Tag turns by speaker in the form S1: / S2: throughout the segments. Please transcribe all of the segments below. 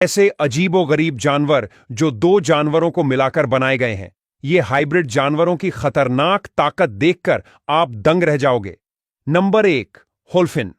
S1: ऐसे अजीबोगरीब जानवर जो दो जानवरों को मिलाकर बनाए गए हैं। ये हाइब्रिड जानवरों की खतरनाक ताकत देखकर आप दंग रह जाओगे। नंबर 1, होल्फिन।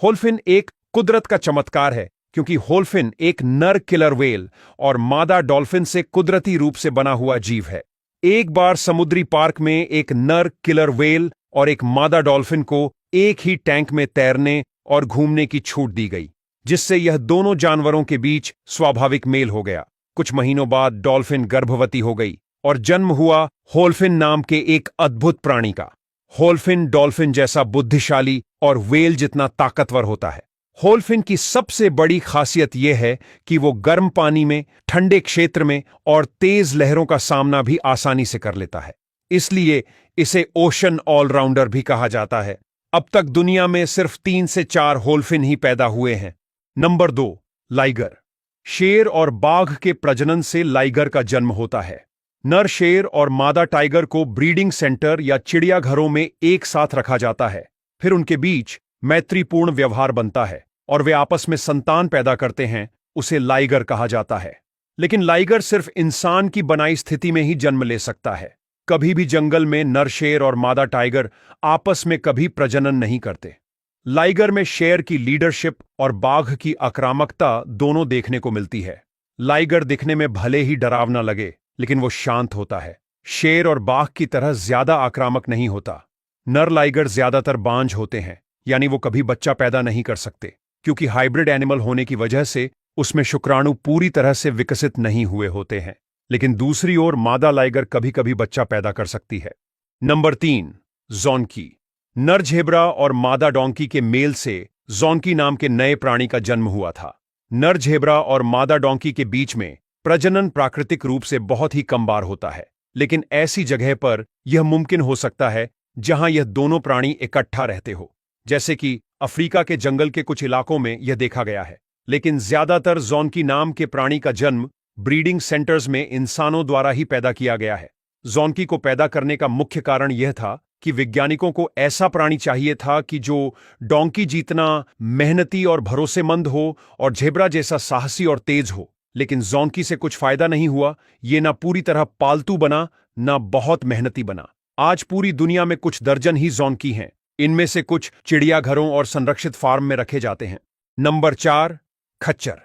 S1: होल्फिन एक कुदरत का चमत्कार है, क्योंकि होल्फिन एक नर किलर व्हेल और मादा डॉल्फिन से कुदरती रूप से बना हुआ जीव है। एक बार समुद्री पार्क में एक नर किलर व्हेल और एक मादा डॉल्फिन को एक ही टैंक में तैरने और घूमने की छूट दी गई, जिससे यह दोनों जानवरों के बीच स्वाभाविक मेल हो गया। कुछ महीनों बाद डॉल्फिन गर्भवती हो गई और जन्म हुआ होल्फिन नाम के एक अद्भुत प्राणी का। होल्फिन डॉल्फिन जैसा बुद्धिशाली और व्हेल जितना ताकतवर होता है। होल्फिन की सबसे बड़ी खासियत यह है कि वो गर्म पानी में, ठंडे क्षेत्र में और तेज लहरों का सामना भी आसानी से कर लेता है। इसलिए इसे ओशन ऑलराउंडर भी कहा जाता है। अब तक दुनिया में सिर्फ 3 से 4 होल्फिन ही पैदा हुए हैं। Number 2, liger. शेर और बाघ के प्रजनन से लाइगर का जन्म होता है। नर शेर और मादा टाइगर को ब्रीडिंग सेंटर या चिड़ियाघरों में एक साथ रखा जाता है। फिर उनके बीच मैत्रीपूर्ण व्यवहार बनता है और वे आपस में संतान पैदा करते हैं। उसे लाइगर कहा जाता है। लेकिन लाइगर सिर्फ इंसान की बनाई स्थिति में ही जन्म ले सकता है। कभी भी जंगल में नर शेर और मादा टाइगर आपस में कभी प्रजनन नहीं करते। लाइगर में शेर की लीडरशिप और बाघ की आक्रामकता दोनों देखने को मिलती है। लाइगर दिखने में भले ही डरावना लगे, लेकिन वो शांत होता है। शेर और बाघ की तरह ज्यादा आक्रामक नहीं होता। नर लाइगर ज्यादातर बांझ होते हैं, यानी वो कभी बच्चा पैदा नहीं कर सकते, क्योंकि हाइब्रिड एनिमल होने की वजह से उसमें शुक्राणु पूरी तरह से विकसित नहीं हुए होते हैं। लेकिन दूसरी ओर मादा लाइगर कभी कभी बच्चा पैदा कर सकती है। नंबर 3, ज़ॉन्की। नर झेब्रा और मादा डोंकी के मेल से ज़ॉन्की नाम के नए प्राणी का जन्म हुआ था। नर झेब्रा और मादा डोंकी के बीच में प्रजनन प्राकृतिक रूप से बहुत ही कम बार होता है, लेकिन ऐसी जगह पर यह मुमकिन हो सकता है जहां यह दोनों प्राणी इकट्ठा रहते हो, जैसे कि अफ्रीका के जंगल के कुछ इलाकों में यह देखा गया है। लेकिन ज्यादातर ज़ॉन्की नाम के प्राणी का जन्म ब्रीडिंग सेंटर्स में इंसानों द्वारा ही पैदा किया गया है। ज़ॉन्की को पैदा करने का मुख्य कारण यह था कि वैज्ञानिकों को ऐसा प्राणी चाहिए था कि जो डोंकी जितना मेहनती और भरोसेमंद हो और झेब्रा जैसा साहसी और तेज हो। लेकिन ज़ॉन्की से कुछ फायदा नहीं हुआ। ये ना पूरी तरह पालतू बना, ना बहुत मेहनती बना। आज पूरी दुनिया में कुछ दर्जन ही ज़ॉन्की हैं। इनमें से कुछ चिड़ियाघरों और संरक्षित फार्म में रखे जाते हैं। नंबर 4, खच्चर।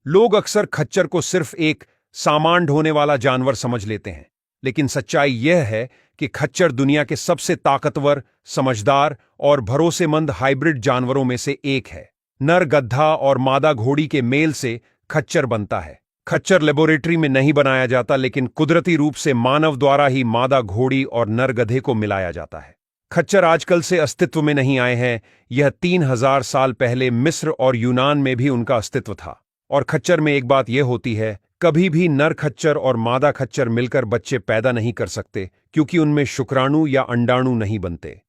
S1: लोग अक्सर खच्चर को सिर्फ एक सामान ढोने वाला जानवर समझ लेते हैं, लेकिन सच्चाई यह है कि खच्चर दुनिया के सबसे ताकतवर, समझदार और भरोसेमंद हाइब्रिड जानवरों में से एक है। नर गधा और मादा घोड़ी के मेल से खच्चर बनता है। खच्चर लेबोरेटरी में नहीं बनाया जाता, लेकिन कुदरती रूप से मानव द्वारा ही मादा घोड़ी और नर गधे को मिलाया जाता है। खच्चर आजकल से अस्तित्व में नहीं आए हैं। यह 3000 साल पहले मिस्र और यूनान में भी उनका अस्तित्व था। और खच्चर में एक बात यह होती है, कभी भी नर खच्चर और मादा खच्चर मिलकर बच्चे पैदा नहीं कर सकते, क्योंकि उनमें शुक्राणु या अंडाणु नहीं बनते।